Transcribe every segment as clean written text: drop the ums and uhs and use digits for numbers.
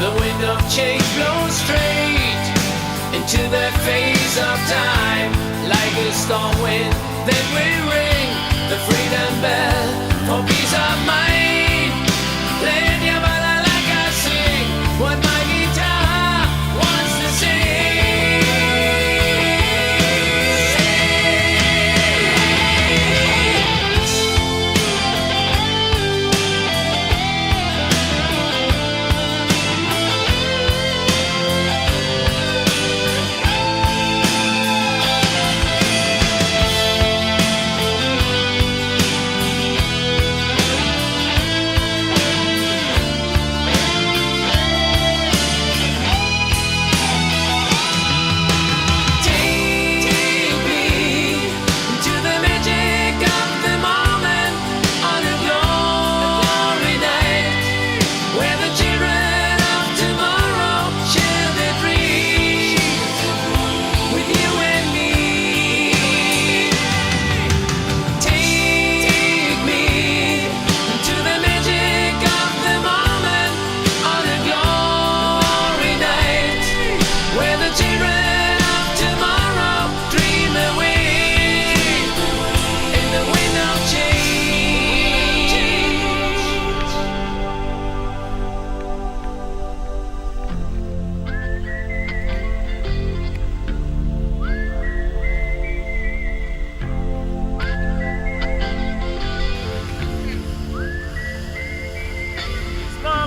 The wind of change blows straight into the face of time. Like a storm wind, then we ring the freedom bell for peace of mind. Playing your bala like I sing what my guitar wants to sing.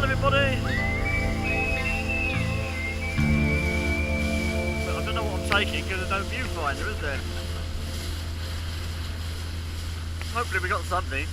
Everybody! But I don't know what I'm taking because there's no viewfinder, is there? Hopefully we got something.